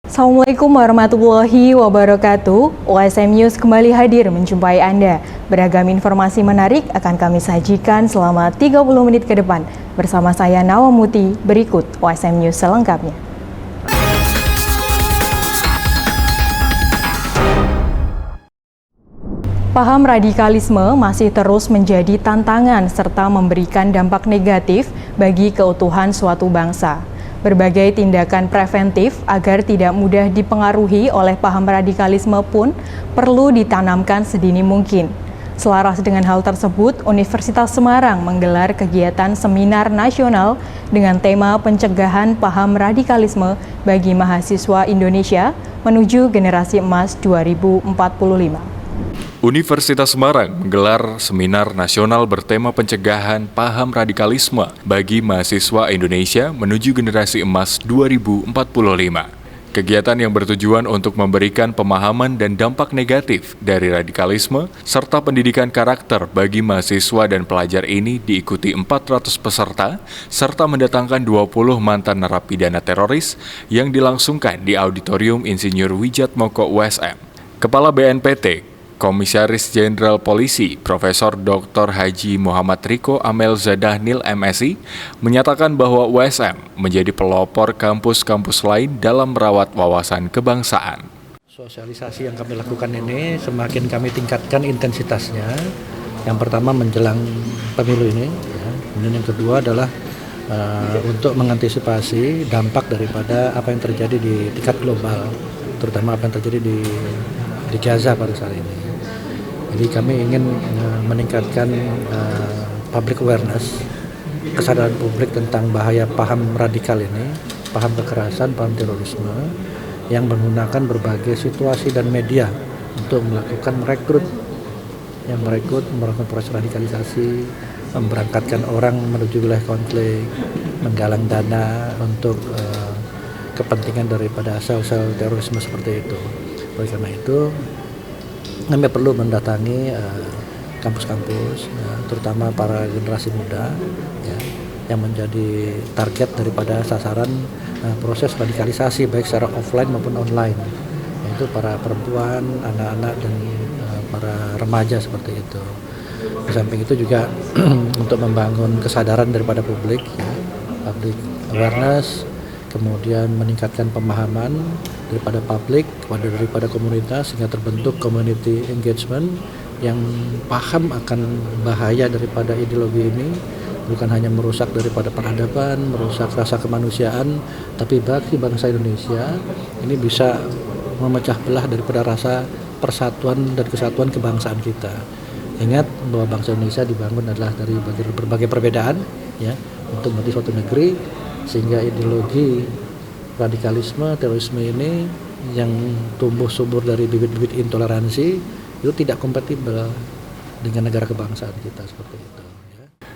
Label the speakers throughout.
Speaker 1: Assalamualaikum warahmatullahi wabarakatuh. OSM News kembali hadir menjumpai Anda. Beragam informasi menarik akan kami sajikan selama 30 menit ke depan. Bersama saya Nawamuti, berikut OSM News selengkapnya. Paham radikalisme masih terus menjadi tantangan serta memberikan dampak negatif bagi keutuhan suatu bangsa. Berbagai tindakan preventif agar tidak mudah dipengaruhi oleh paham radikalisme pun perlu ditanamkan sedini mungkin. Selaras dengan hal tersebut, Universitas Semarang menggelar kegiatan seminar nasional dengan tema pencegahan paham radikalisme bagi mahasiswa Indonesia menuju generasi emas 2045.
Speaker 2: Universitas Semarang menggelar seminar nasional bertema pencegahan paham radikalisme bagi mahasiswa Indonesia menuju generasi emas 2045. Kegiatan yang bertujuan untuk memberikan pemahaman dan dampak negatif dari radikalisme serta pendidikan karakter bagi mahasiswa dan pelajar ini diikuti 400 peserta serta mendatangkan 20 mantan narapidana teroris yang dilangsungkan di Auditorium Insinyur Wijatmoko USM. Kepala BNPT, Komisaris Jenderal Polisi Profesor Dr. Haji Muhammad Riko Amelzadah Nil MSI menyatakan bahwa USM menjadi pelopor kampus-kampus lain dalam merawat wawasan kebangsaan.
Speaker 3: Sosialisasi yang kami lakukan ini semakin kami tingkatkan intensitasnya. Yang pertama menjelang pemilu ini, kemudian yang kedua adalah untuk mengantisipasi dampak daripada apa yang terjadi di tingkat global, terutama apa yang terjadi di Gaza pada saat ini. Jadi kami ingin meningkatkan public awareness, kesadaran publik tentang bahaya paham radikal ini, paham kekerasan, paham terorisme, yang menggunakan berbagai situasi dan media untuk melakukan merekrut, melakukan proses radikalisasi, memberangkatkan orang menuju wilayah konflik, menggalang dana untuk kepentingan daripada sel-sel terorisme seperti itu. Oleh karena itu, kami perlu mendatangi kampus-kampus, terutama para generasi muda, yang menjadi target daripada sasaran proses radikalisasi baik secara offline maupun online, yaitu para perempuan, anak-anak, dan para remaja seperti itu. Di samping itu juga untuk membangun kesadaran daripada publik, public awareness, kemudian meningkatkan pemahaman daripada publik daripada komunitas sehingga terbentuk community engagement yang paham akan bahaya daripada ideologi ini, bukan hanya merusak daripada peradaban, merusak rasa kemanusiaan, tapi bagi bangsa Indonesia ini bisa memecah belah daripada rasa persatuan dan kesatuan kebangsaan kita. Ingat bahwa bangsa Indonesia dibangun adalah dari berbagai perbedaan, untuk menjadi suatu negeri, sehingga ideologi radikalisme, terorisme ini yang tumbuh subur dari bibit-bibit intoleransi itu tidak kompatibel dengan negara kebangsaan kita seperti itu.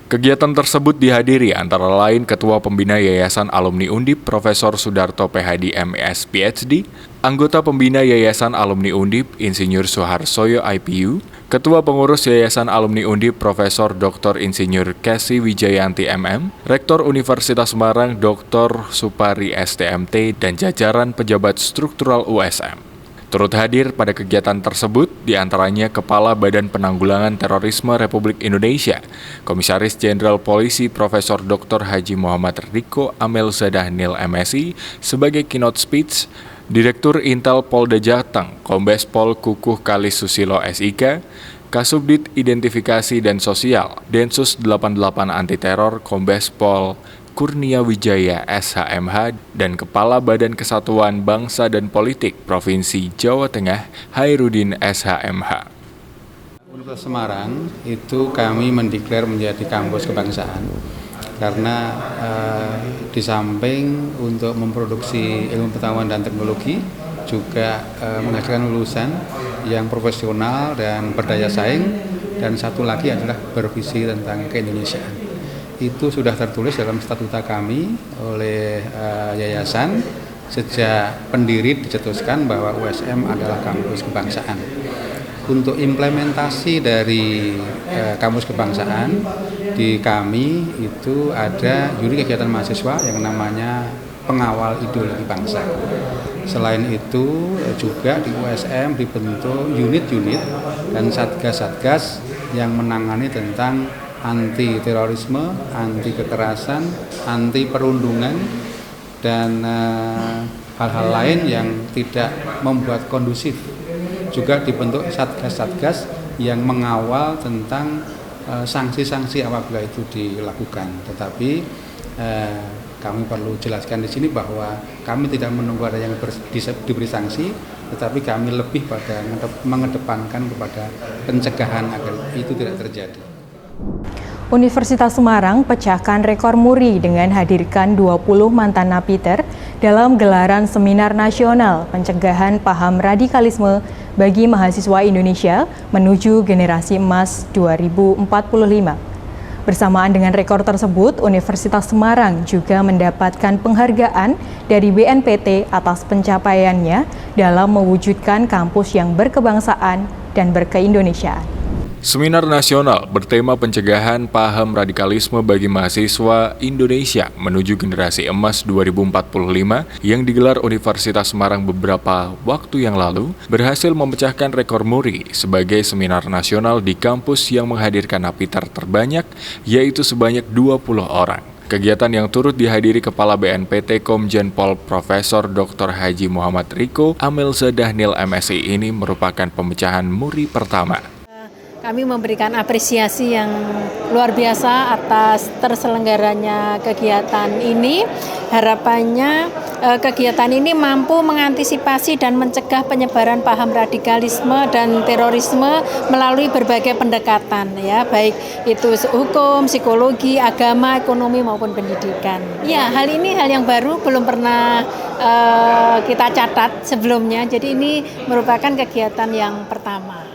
Speaker 2: Kegiatan tersebut dihadiri antara lain Ketua Pembina Yayasan Alumni Undip Profesor Sudarto PhD MS PhD, anggota Pembina Yayasan Alumni Undip Insinyur Soeharsoyo IPU, Ketua Pengurus Yayasan Alumni Undip Profesor Dr. Insinyur Kesi Wijayanti MM, Rektor Universitas Semarang Dr. Supari STMT, dan jajaran pejabat struktural USM. Turut hadir pada kegiatan tersebut diantaranya Kepala Badan Penanggulangan Terorisme Republik Indonesia, Komisaris Jenderal Polisi Profesor Dr. Haji Muhammad Riko Amelzadah Nil MSI sebagai keynote speech, Direktur Intel Polda Jateng, Kombes Pol Kukuh Kalis Susilo SIK, Kasubdit Identifikasi dan Sosial, Densus 88 Anti Teror Kombes Pol Kurnia Wijaya SHMH, dan Kepala Badan Kesatuan Bangsa dan Politik Provinsi Jawa Tengah Hairudin SHMH.
Speaker 4: Universitas Semarang itu kami mendeklar menjadi kampus kebangsaan karena di samping untuk memproduksi ilmu pengetahuan dan teknologi juga menghasilkan lulusan yang profesional dan berdaya saing, dan satu lagi adalah bervisi tentang keindonesiaan. Itu sudah tertulis dalam statuta kami oleh yayasan sejak pendiri dicetuskan bahwa USM adalah kampus kebangsaan. Untuk implementasi dari kampus kebangsaan di kami itu ada unit kegiatan mahasiswa yang namanya pengawal ideologi bangsa. Selain itu juga di USM dibentuk unit-unit dan satgas-satgas yang menangani tentang anti terorisme, anti kekerasan, anti perundungan, dan hal-hal lain yang tidak membuat kondusif. Juga dibentuk satgas-satgas yang mengawal tentang sanksi-sanksi apabila itu dilakukan. Tetapi kami perlu jelaskan di sini bahwa kami tidak menunggu ada yang diberi sanksi, tetapi kami lebih pada mengedepankan kepada pencegahan agar itu tidak terjadi.
Speaker 1: Universitas Semarang pecahkan rekor muri dengan hadirkan 20 mantan napiter dalam gelaran Seminar Nasional Pencegahan Paham Radikalisme bagi Mahasiswa Indonesia menuju Generasi Emas 2045. Bersamaan dengan rekor tersebut, Universitas Semarang juga mendapatkan penghargaan dari BNPT atas pencapaiannya dalam mewujudkan kampus yang berkebangsaan dan berkeindonesiaan.
Speaker 2: Seminar nasional bertema pencegahan paham radikalisme bagi mahasiswa Indonesia menuju generasi emas 2045 yang digelar Universitas Semarang beberapa waktu yang lalu berhasil memecahkan rekor muri sebagai seminar nasional di kampus yang menghadirkan napiter terbanyak, yaitu sebanyak 20 orang. Kegiatan yang turut dihadiri Kepala BNPT Komjen Pol Profesor Dr. Haji Muhammad Riko Amilza Dahnil MSI ini merupakan pemecahan muri pertama.
Speaker 5: Kami memberikan apresiasi yang luar biasa atas terselenggaranya kegiatan ini. Harapannya kegiatan ini mampu mengantisipasi dan mencegah penyebaran paham radikalisme dan terorisme melalui berbagai pendekatan, ya, baik itu hukum, psikologi, agama, ekonomi maupun pendidikan. Ya, hal ini hal yang baru, belum pernah kita catat sebelumnya. Jadi ini merupakan kegiatan yang pertama.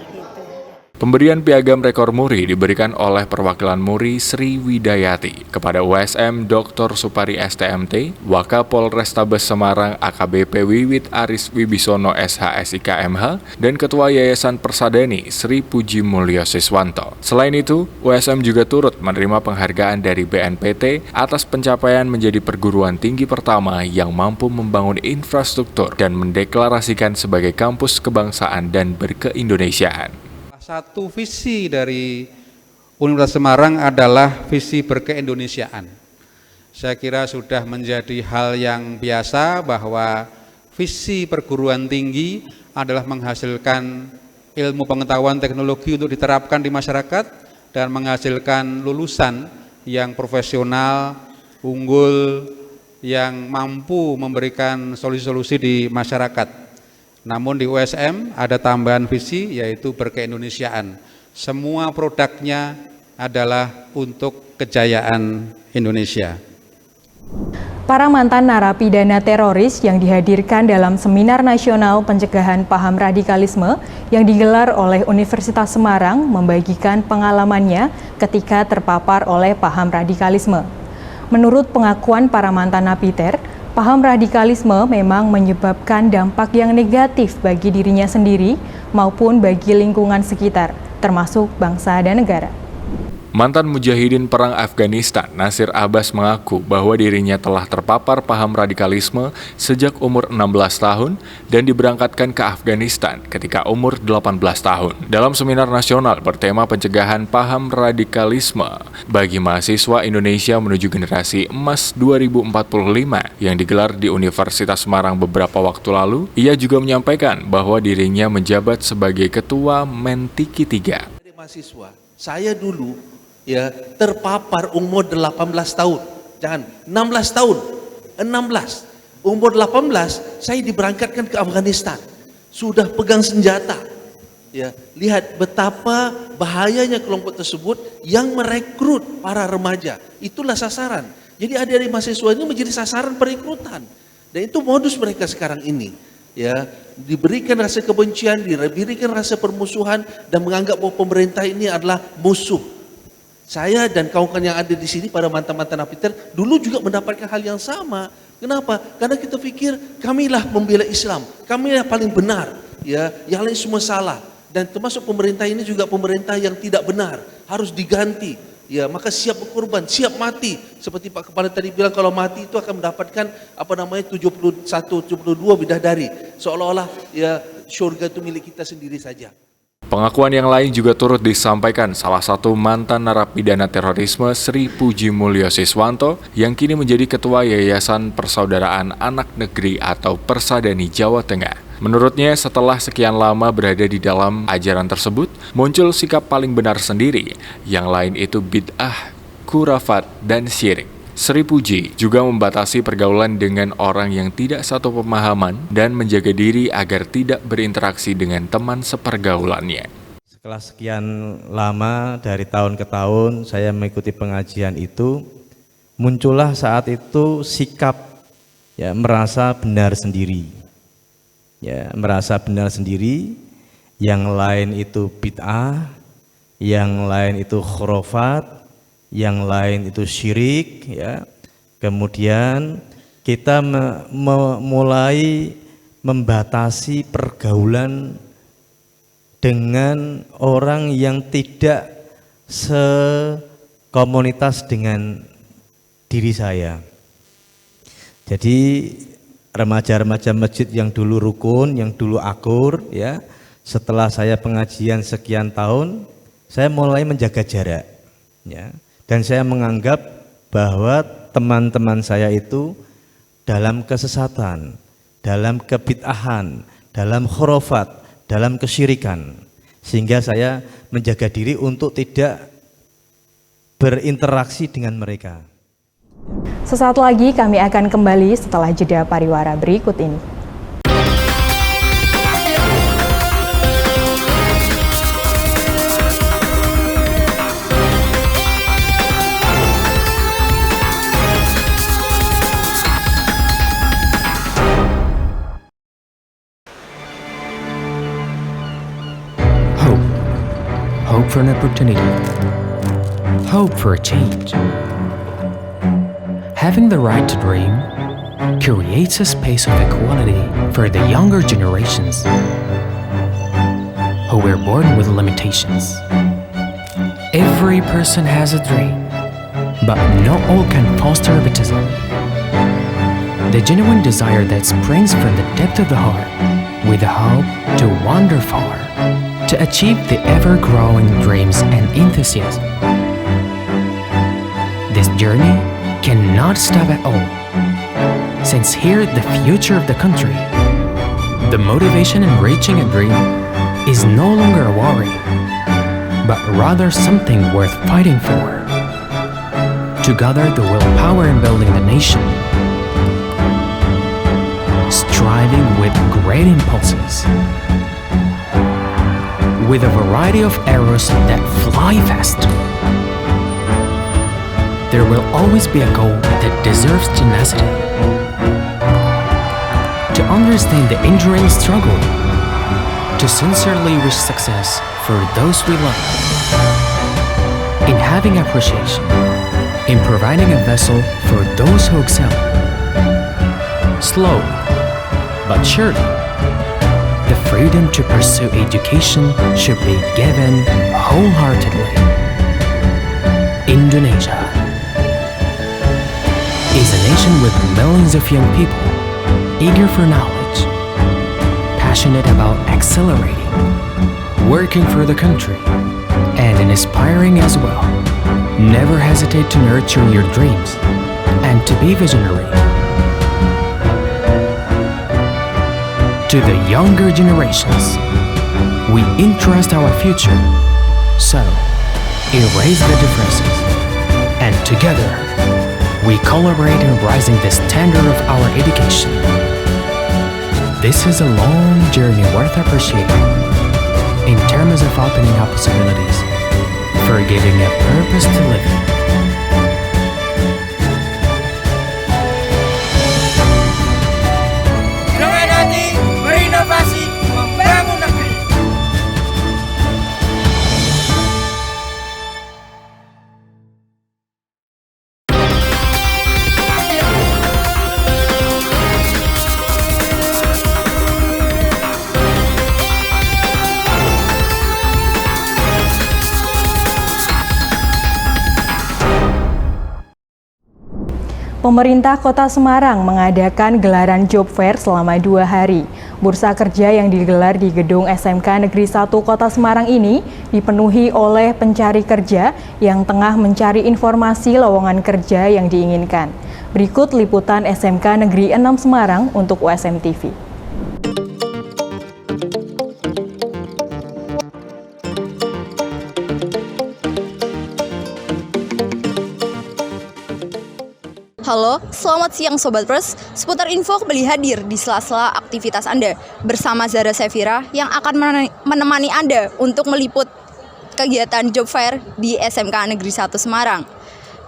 Speaker 2: Pemberian piagam rekor muri diberikan oleh perwakilan muri Sri Widayati kepada USM Dr. Supari STMT, Wakapol Restabes Semarang AKBP Wiwit Aris Wibisono SHSIKMH, dan Ketua Yayasan Persadani Sri Puji Mulyo Siswanto. Selain itu, USM juga turut menerima penghargaan dari BNPT atas pencapaian menjadi perguruan tinggi pertama yang mampu membangun infrastruktur dan mendeklarasikan sebagai kampus kebangsaan dan berkeindonesiaan.
Speaker 4: Satu visi dari Universitas Semarang adalah visi berkeindonesiaan. Saya kira sudah menjadi hal yang biasa bahwa visi perguruan tinggi adalah menghasilkan ilmu pengetahuan teknologi untuk diterapkan di masyarakat dan menghasilkan lulusan yang profesional, unggul, yang mampu memberikan solusi-solusi di masyarakat. Namun di USM ada tambahan visi yaitu berkeindonesiaan. Semua produknya adalah untuk kejayaan Indonesia.
Speaker 1: Para mantan narapidana teroris yang dihadirkan dalam Seminar Nasional Pencegahan Paham Radikalisme yang digelar oleh Universitas Semarang membagikan pengalamannya ketika terpapar oleh paham radikalisme. Menurut pengakuan para mantan napiter, paham radikalisme memang menyebabkan dampak yang negatif bagi dirinya sendiri maupun bagi lingkungan sekitar, termasuk bangsa dan negara.
Speaker 2: Mantan mujahidin perang Afghanistan, Nasir Abbas mengaku bahwa dirinya telah terpapar paham radikalisme sejak umur 16 tahun dan diberangkatkan ke Afghanistan ketika umur 18 tahun. Dalam seminar nasional bertema pencegahan paham radikalisme bagi mahasiswa Indonesia menuju generasi emas 2045 yang digelar di Universitas Semarang beberapa waktu lalu, ia juga menyampaikan bahwa dirinya menjabat sebagai ketua Mentiki 3.
Speaker 6: Mahasiswa, saya dulu terpapar umur 18 tahun, jangan 16 tahun, 16, umur 18 saya diberangkatkan ke Afghanistan, sudah pegang senjata, lihat betapa bahayanya kelompok tersebut yang merekrut para remaja, itulah sasaran. Jadi adik-adik mahasiswa ini menjadi sasaran perekrutan, dan itu modus mereka sekarang ini, diberikan rasa kebencian, diberikan rasa permusuhan dan menganggap bahwa pemerintah ini adalah musuh. Saya dan kawan-kawan yang ada di sini, para mantan-mantan napiter, dulu juga mendapatkan hal yang sama. Kenapa? Karena kita pikir kamilah membela Islam, kamilah paling benar, yang lain semua salah. Dan termasuk pemerintah ini juga pemerintah yang tidak benar, harus diganti. ya maka siap berkorban, siap mati. Seperti Pak Kepala tadi bilang, kalau mati itu akan mendapatkan 71, 72 bidadari. Seolah-olah ya syurga itu milik kita sendiri saja.
Speaker 2: Pengakuan yang lain juga turut disampaikan salah satu mantan narapidana terorisme Sri Puji Mulyo Siswanto yang kini menjadi Ketua Yayasan Persaudaraan Anak Negeri atau Persadani Jawa Tengah. Menurutnya, setelah sekian lama berada di dalam ajaran tersebut, muncul sikap paling benar sendiri, yang lain itu bid'ah, khurafat, dan syirik. Sri Puji juga membatasi pergaulan dengan orang yang tidak satu pemahaman dan menjaga diri agar tidak berinteraksi dengan teman sepergaulannya.
Speaker 7: Setelah sekian lama dari tahun ke tahun saya mengikuti pengajian itu, muncullah saat itu sikap ya merasa benar sendiri. Ya, merasa benar sendiri, yang lain itu bid'ah, yang lain itu khurafat, yang lain itu syirik, ya. Kemudian kita mulai membatasi pergaulan dengan orang yang tidak sekomunitas dengan diri saya. Jadi remaja-remaja masjid yang dulu rukun, yang dulu akur, ya, setelah saya pengajian sekian tahun, saya mulai menjaga jarak, ya, dan saya menganggap bahwa teman-teman saya itu dalam kesesatan, dalam kebid'ahan, dalam khurafat, dalam kesyirikan, sehingga saya menjaga diri untuk tidak berinteraksi dengan mereka.
Speaker 1: Sesaat lagi kami akan kembali setelah jeda pariwara berikut ini.
Speaker 8: Hope. Hope for an opportunity. Hope for a change. Having the right to dream creates a space of equality for the younger generations who were born with limitations. Every person has a dream, but not all can foster baptism. The genuine desire that springs from the depth of the heart with the hope to wander far, to achieve the ever-growing dreams and enthusiasm. This journey cannot stop at all, since here the future of the country, the motivation in reaching a dream is no longer a worry, but rather something worth fighting for. To gather the willpower in building the nation, striving with great impulses, with a variety of arrows that fly fast. There will always be a goal that deserves tenacity. To understand the enduring struggle, to sincerely wish success for those we love. In having appreciation, in providing a vessel for those who excel. Slowly, but surely, the freedom to pursue education should be given wholeheartedly. Indonesia is a nation with millions of young people, eager for knowledge, passionate about accelerating, working for the country, and inspiring as well. Never hesitate to nurture your dreams and to be visionary. To the younger generations, we entrust our future, so erase the differences, and together, we collaborate in raising the standard of our education. This is a long journey worth appreciating in terms of opening up possibilities, for giving a purpose to live in.
Speaker 9: Dengan hati berinovasi membangun negeri.
Speaker 1: Pemerintah Kota Semarang mengadakan gelaran job fair selama 2 hari. Bursa kerja yang digelar di gedung SMK Negeri 1 Kota Semarang ini dipenuhi oleh pencari kerja yang tengah mencari informasi lowongan kerja yang diinginkan. Berikut liputan SMK Negeri 6 Semarang untuk USM TV.
Speaker 10: Halo, selamat siang Sobat Pers. Seputar info kembali hadir di sela-sela aktivitas Anda bersama Zara Sefira yang akan menemani Anda untuk meliput kegiatan job fair di SMK Negeri 1 Semarang.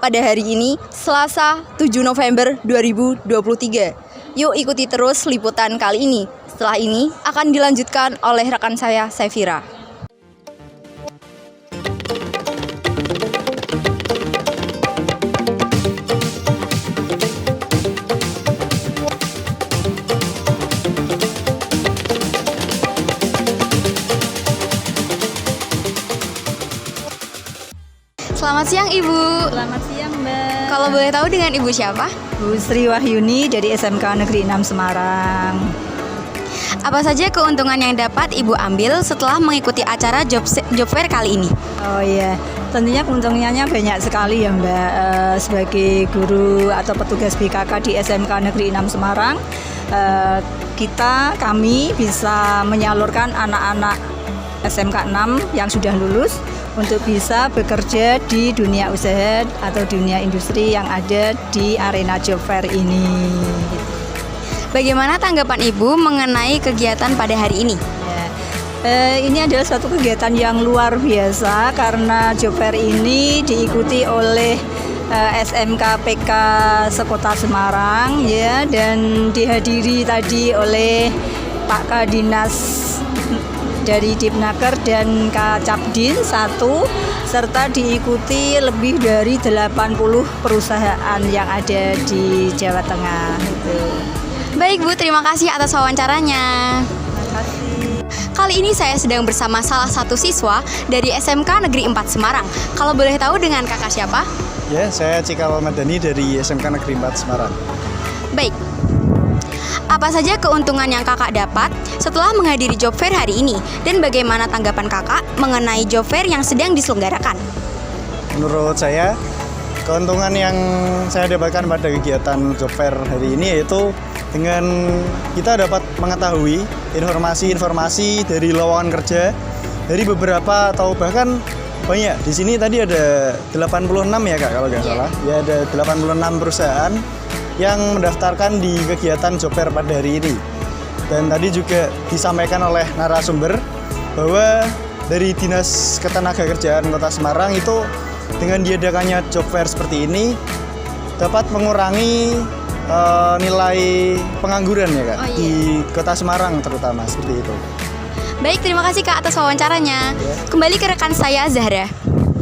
Speaker 10: Pada hari ini, Selasa 7 November 2023. Yuk ikuti terus liputan kali ini. Setelah ini akan dilanjutkan oleh rekan saya, Sefira. Selamat siang Ibu.
Speaker 11: Selamat siang Mbak.
Speaker 10: Kalau boleh tahu dengan Ibu siapa?
Speaker 11: Bu Sri Wahyuni dari SMK Negeri 6 Semarang.
Speaker 10: Apa saja keuntungan yang dapat Ibu ambil setelah mengikuti acara job fair kali ini?
Speaker 11: Oh iya, tentunya keuntungannya banyak sekali ya Mbak. Sebagai guru atau petugas BKK di SMK Negeri 6 Semarang, kami bisa menyalurkan anak-anak SMK 6 yang sudah lulus untuk bisa bekerja di dunia usaha atau dunia industri yang ada di arena job fair ini.
Speaker 10: Bagaimana tanggapan Ibu mengenai kegiatan pada hari ini?
Speaker 11: Ini adalah suatu kegiatan yang luar biasa karena job fair ini diikuti oleh SMK PK Sekota Semarang ya, dan dihadiri tadi oleh Pak Kadinas dari Dipnaker dan Kacapdin 1, serta diikuti lebih dari 80 perusahaan yang ada di Jawa Tengah.
Speaker 10: Baik Bu, terima kasih atas wawancaranya.
Speaker 11: Terima kasih.
Speaker 10: Kali ini saya sedang bersama salah satu siswa dari SMK Negeri 4 Semarang. Kalau boleh tahu dengan kakak siapa?
Speaker 12: Ya, saya Cikal Madani dari SMK Negeri 4 Semarang.
Speaker 10: Baik. Apa saja keuntungan yang kakak dapat setelah menghadiri job fair hari ini? Dan bagaimana tanggapan kakak mengenai job fair yang sedang diselenggarakan?
Speaker 12: Menurut saya, keuntungan yang saya dapatkan pada kegiatan job fair hari ini yaitu dengan kita dapat mengetahui informasi-informasi dari lowongan kerja dari beberapa atau bahkan banyak. Di sini tadi ada 86 ya Kak kalau nggak salah. Ya, ada 86 perusahaan yang mendaftarkan di kegiatan job fair pada hari ini. Dan tadi juga disampaikan oleh narasumber bahwa dari Dinas Ketenagakerjaan Kota Semarang itu dengan diadakannya job fair seperti ini dapat mengurangi nilai pengangguran ya Kak, di Kota Semarang terutama seperti itu.
Speaker 10: Baik, terima kasih Kak atas wawancaranya. Kembali ke rekan saya Zahra.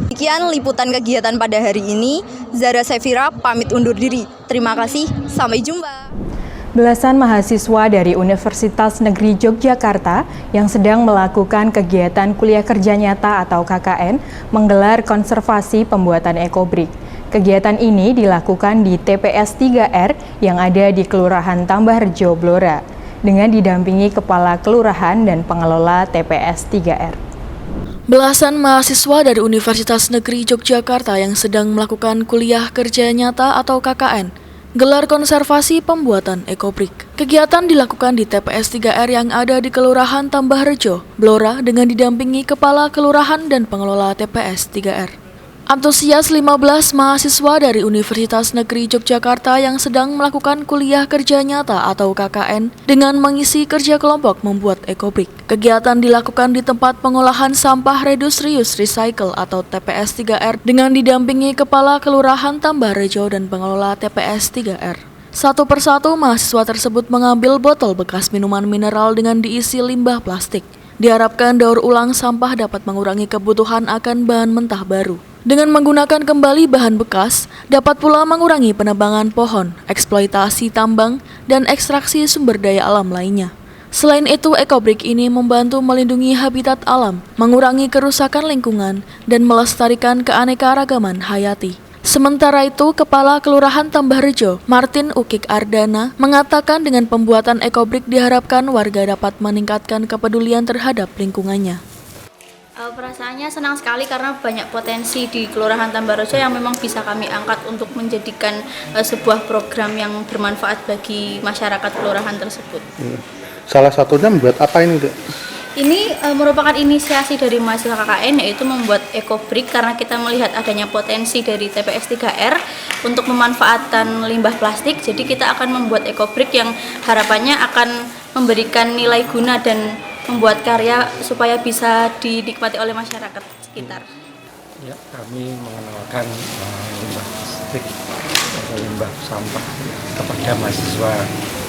Speaker 10: Demikian liputan kegiatan pada hari ini. Zara Sefira pamit undur diri. Terima kasih, sampai jumpa.
Speaker 1: Belasan mahasiswa dari Universitas Negeri Yogyakarta yang sedang melakukan kegiatan kuliah kerja nyata atau KKN menggelar konservasi pembuatan ekobrik. Kegiatan ini dilakukan di TPS 3R yang ada di Kelurahan Tambahrejo, Blora, dengan didampingi Kepala Kelurahan dan Pengelola TPS 3R.
Speaker 13: Belasan mahasiswa dari Universitas Negeri Yogyakarta yang sedang melakukan kuliah kerja nyata atau KKN gelar konservasi pembuatan ekobrik. Kegiatan dilakukan di TPS 3R yang ada di Kelurahan Tambahrejo, Blora dengan didampingi Kepala Kelurahan dan Pengelola TPS 3R. Antusias 15 mahasiswa dari Universitas Negeri Yogyakarta yang sedang melakukan kuliah kerja nyata atau KKN dengan mengisi kerja kelompok membuat ekobrik. Kegiatan dilakukan di tempat pengolahan sampah Reduce Reuse Recycle atau TPS 3R dengan didampingi Kepala Kelurahan Tambahrejo dan Pengelola TPS 3R. Satu persatu mahasiswa tersebut mengambil botol bekas minuman mineral dengan diisi limbah plastik. Diharapkan daur ulang sampah dapat mengurangi kebutuhan akan bahan mentah baru. Dengan menggunakan kembali bahan bekas, dapat pula mengurangi penebangan pohon, eksploitasi tambang, dan ekstraksi sumber daya alam lainnya. Selain itu, ekobrik ini membantu melindungi habitat alam, mengurangi kerusakan lingkungan, dan melestarikan keanekaragaman hayati. Sementara itu, Kepala Kelurahan Tambahrejo, Martin Ukik Ardana, mengatakan dengan pembuatan ekobrik diharapkan warga dapat meningkatkan kepedulian terhadap lingkungannya.
Speaker 14: Perasaannya senang sekali karena banyak potensi di Kelurahan Tambahrejo yang memang bisa kami angkat untuk menjadikan sebuah program yang bermanfaat bagi masyarakat kelurahan tersebut.
Speaker 15: Salah satunya membuat apa ini, Dek?
Speaker 14: Ini merupakan inisiasi dari mahasiswa KKN, yaitu membuat ekobrik karena kita melihat adanya potensi dari TPS 3R untuk memanfaatkan limbah plastik. Jadi kita akan membuat ekobrik yang harapannya akan memberikan nilai guna dan membuat karya supaya bisa dinikmati oleh masyarakat sekitar.
Speaker 16: Ya, kami mengenalkan limbah plastik atau limbah sampah kepada mahasiswa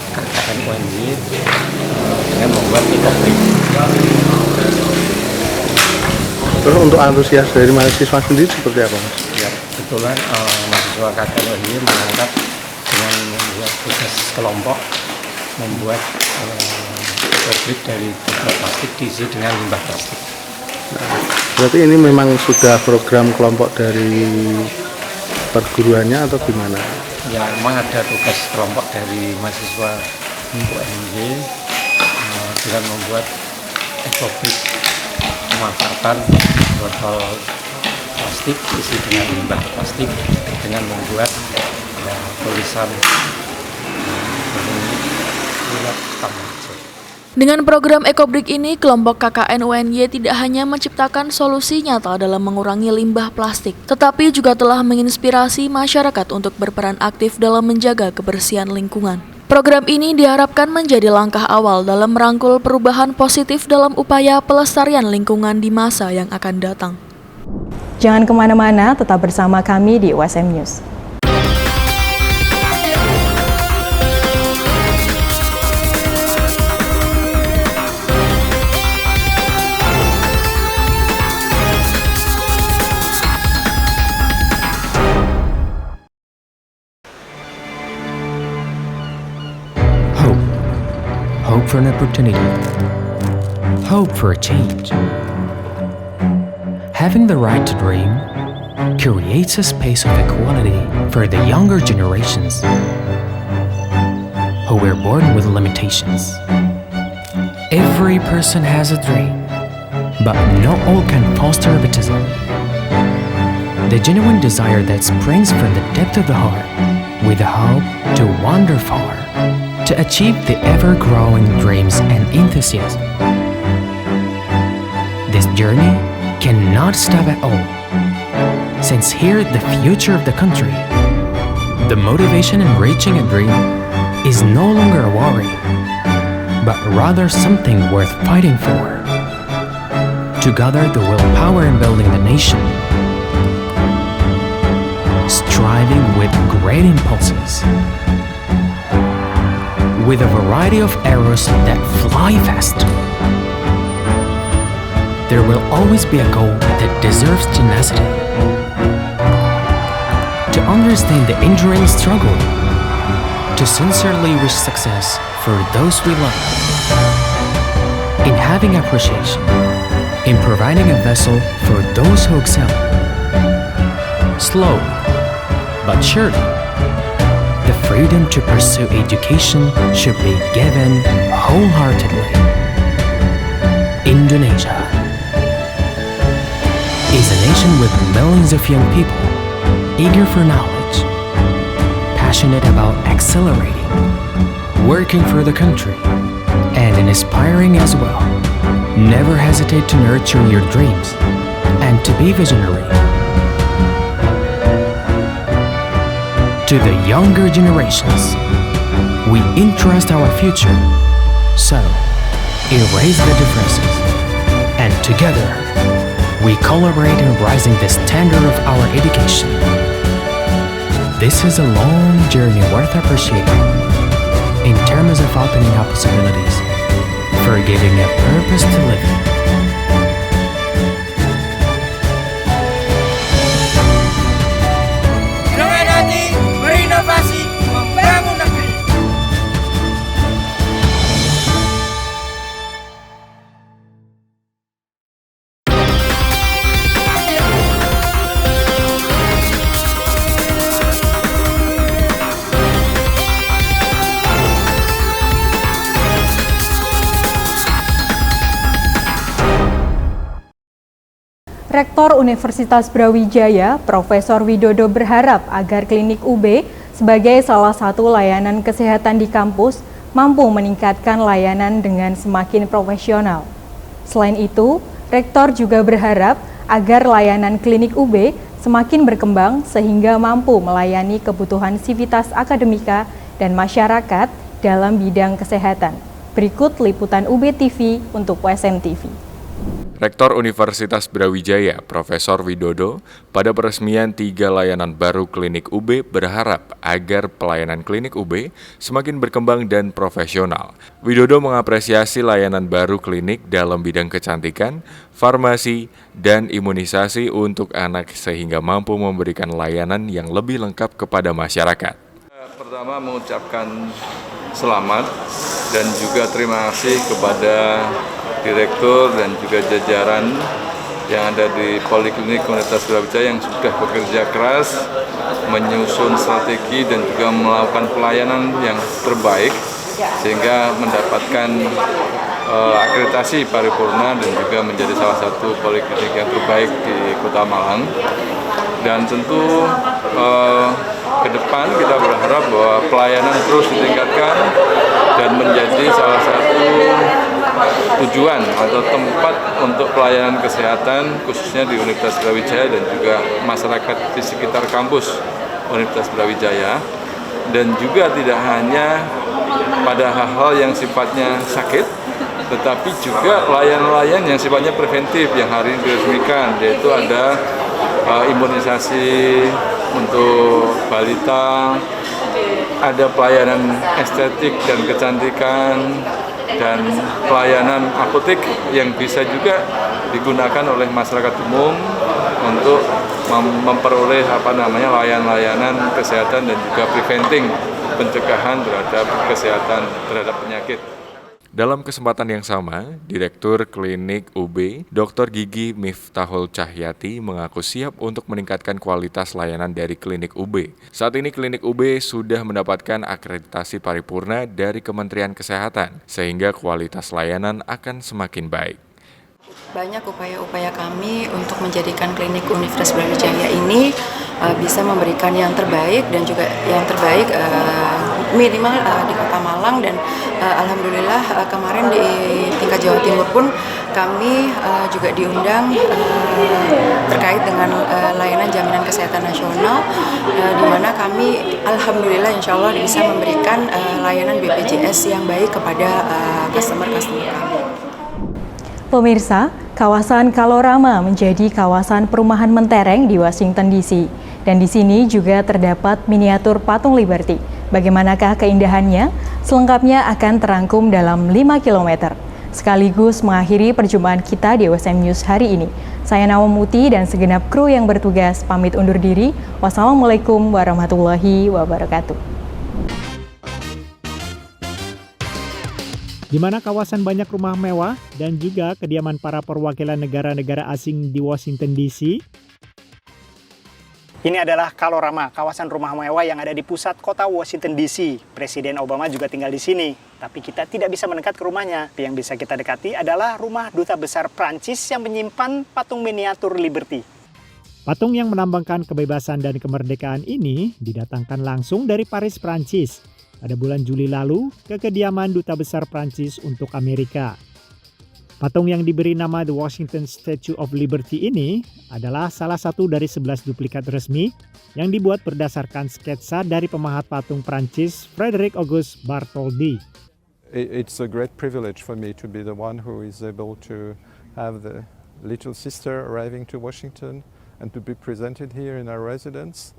Speaker 16: KKN UNY dengan membuat ekobrik.
Speaker 15: Terus untuk antusias dari mahasiswa sendiri seperti apa, Mas?
Speaker 16: Ya, kebetulan mahasiswa KKN UNY mengangkat dengan membuat tugas kelompok membuat ekobrik dari botol plastik diisi dengan limbah plastik.
Speaker 15: Nah, berarti ini memang sudah program kelompok dari perguruannya atau gimana?
Speaker 16: Ya, memang ada tugas kelompok dari mahasiswa UNY dengan membuat ekobrik memanfaatkan botol plastik isi dengan limbah plastik dengan membuat tulisan
Speaker 13: Dengan program ekobrik ini, kelompok KKN UNY tidak hanya menciptakan solusi nyata dalam mengurangi limbah plastik, tetapi juga telah menginspirasi masyarakat untuk berperan aktif dalam menjaga kebersihan lingkungan. Program ini diharapkan menjadi langkah awal dalam merangkul perubahan positif dalam upaya pelestarian lingkungan di masa yang akan datang.
Speaker 1: Jangan kemana-mana, tetap bersama kami di USM News.
Speaker 8: Hope for an opportunity. Hope for a change. Having the right to dream creates a space of equality for the younger generations who were born with limitations. Every person has a dream, but not all can foster egotism. The genuine desire that springs from the depth of the heart, with a hope to wander far, to achieve the ever-growing dreams and enthusiasm. This journey cannot stop at all, since here the future of the country, the motivation in reaching a dream is no longer a worry, but rather something worth fighting for. To gather the willpower in building the nation, striving with great impulses, with a variety of arrows that fly fast. There will always be a goal that deserves tenacity. To understand the enduring struggle, to sincerely wish success for those we love. In having appreciation, in providing a vessel for those who excel. Slow, but surely, the freedom to pursue education should be given wholeheartedly. Indonesia is a nation with millions of young people, eager for knowledge, passionate about accelerating, working for the country, and inspiring as well. Never hesitate to nurture your dreams and to be visionary. To the younger generations, we entrust our future, so erase the differences, and together we collaborate in raising the standard of our education. This is a long journey worth appreciating in terms of opening up possibilities, for giving a purpose to live in.
Speaker 9: Dengan hati berinovasi membangun negeri.
Speaker 1: Rektor Universitas Brawijaya, Profesor Widodo berharap agar klinik UB sebagai salah satu layanan kesehatan di kampus mampu meningkatkan layanan dengan semakin profesional. Selain itu, Rektor juga berharap agar layanan klinik UB semakin berkembang sehingga mampu melayani kebutuhan sivitas akademika dan masyarakat dalam bidang kesehatan. Berikut liputan UB TV untuk WSM TV.
Speaker 2: Rektor Universitas Brawijaya, Profesor Widodo, pada peresmian 3 layanan baru klinik UB berharap agar pelayanan klinik UB semakin berkembang dan profesional. Widodo mengapresiasi layanan baru klinik dalam bidang kecantikan, farmasi, dan imunisasi untuk anak sehingga mampu memberikan layanan yang lebih lengkap kepada masyarakat.
Speaker 17: Pertama mengucapkan selamat dan juga terima kasih kepada Direktur dan juga jajaran yang ada di Poliklinik Universitas Brawijaya yang sudah bekerja keras menyusun strategi dan juga melakukan pelayanan yang terbaik sehingga mendapatkan akreditasi paripurna dan juga menjadi salah satu poliklinik yang terbaik di Kota Malang. Dan tentu ke depan kita berharap bahwa pelayanan terus ditingkatkan dan menjadi salah satu tujuan atau tempat untuk pelayanan kesehatan khususnya di Universitas Brawijaya dan juga masyarakat di sekitar kampus Universitas Brawijaya, dan juga tidak hanya pada hal-hal yang sifatnya sakit tetapi juga layanan-layanan yang sifatnya preventif yang hari ini diresmikan, yaitu ada imunisasi untuk balita, ada pelayanan estetik dan kecantikan, dan pelayanan apotek yang bisa juga digunakan oleh masyarakat umum untuk memperoleh layanan-layanan kesehatan dan juga preventing, pencegahan terhadap kesehatan terhadap penyakit.
Speaker 2: Dalam kesempatan yang sama, Direktur Klinik UB, Dr. Gigi Miftahul Cahyati mengaku siap untuk meningkatkan kualitas layanan dari Klinik UB. Saat ini Klinik UB sudah mendapatkan akreditasi paripurna dari Kementerian Kesehatan, sehingga kualitas layanan akan semakin baik.
Speaker 18: Banyak upaya-upaya kami untuk menjadikan Klinik Universitas Brawijaya ini bisa memberikan yang terbaik dan juga yang terbaik minimal di Kota Malang, dan alhamdulillah kemarin di tingkat Jawa Timur pun kami juga diundang terkait dengan layanan jaminan kesehatan nasional, di mana kami alhamdulillah insya Allah bisa memberikan layanan BPJS yang baik kepada customer-customer kami.
Speaker 1: Pemirsa, kawasan Kalorama menjadi kawasan perumahan mentereng di Washington DC. Dan di sini juga terdapat miniatur patung Liberty. Bagaimanakah keindahannya? Selengkapnya akan terangkum dalam 5 km. Sekaligus mengakhiri perjumpaan kita di WSM News hari ini. Saya Nawam Muti dan segenap kru yang bertugas pamit undur diri. Wassalamualaikum warahmatullahi wabarakatuh.
Speaker 19: Di mana kawasan banyak rumah mewah dan juga kediaman para perwakilan negara-negara asing di Washington DC.
Speaker 12: Ini adalah Kalorama, kawasan rumah mewah yang ada di pusat kota Washington DC. Presiden Obama juga tinggal di sini, tapi kita tidak bisa mendekat ke rumahnya. Yang bisa kita dekati adalah rumah Duta Besar Prancis yang menyimpan patung miniatur Liberty.
Speaker 19: Patung yang melambangkan kebebasan dan kemerdekaan ini didatangkan langsung dari Paris, Prancis pada bulan Juli lalu ke kediaman Duta Besar Prancis untuk Amerika. Patung yang diberi nama The Washington Statue of Liberty ini adalah salah satu dari 11 duplikat resmi yang dibuat berdasarkan sketsa dari pemahat patung Prancis Frédéric Auguste Bartholdi.
Speaker 20: It's a great privilege for me to be the one who is able to have the little sister arriving to Washington and to be presented here in our residence.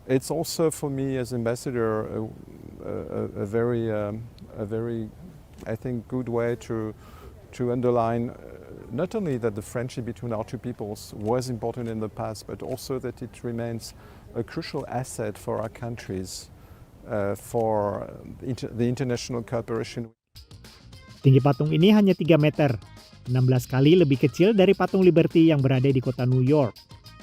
Speaker 20: It's also for me as ambassador a very I think good way to underline not only that the friendship between our two peoples was important in the past, but also that it remains a crucial asset for our countries for the international cooperation.
Speaker 19: Tinggi patung ini hanya 3 meter, 16 kali lebih kecil dari patung Liberty yang berada di kota New York.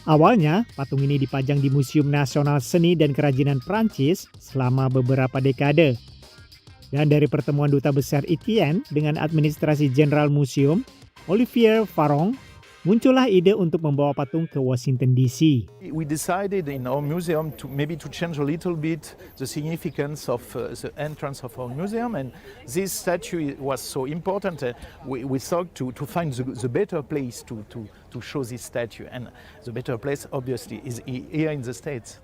Speaker 19: Awalnya, patung ini dipajang di Museum Nasional Seni dan Kerajinan Prancis selama beberapa dekade. Dan dari pertemuan Duta Besar Etienne dengan Administrasi Jenderal Museum, Olivier Farong, muncullah ide untuk membawa patung ke Washington DC.
Speaker 21: We decided in our museum to change a little bit the significance of the entrance of our museum, and this statue was so important. We thought to find the better place to show this statue, and the better place obviously is here in the States.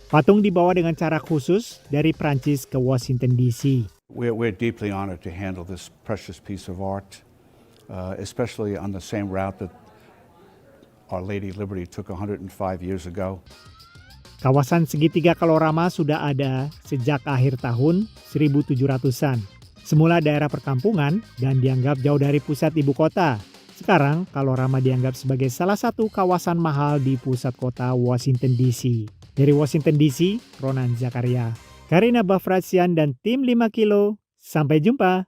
Speaker 19: Patung dibawa dengan cara khusus dari Prancis ke Washington DC.
Speaker 22: We're deeply honored to handle this precious piece of art, especially on the same route that Our Lady Liberty took 105 years ago.
Speaker 19: Kawasan segitiga Kalorama sudah ada sejak akhir tahun 1700-an. Semula daerah perkampungan dan dianggap jauh dari pusat ibu kota. Sekarang Kalorama dianggap sebagai salah satu kawasan mahal di pusat kota Washington DC. Dari Washington DC, Ronan Zakaria, Karina Bafrasian dan tim 5 Kilo. Sampai jumpa.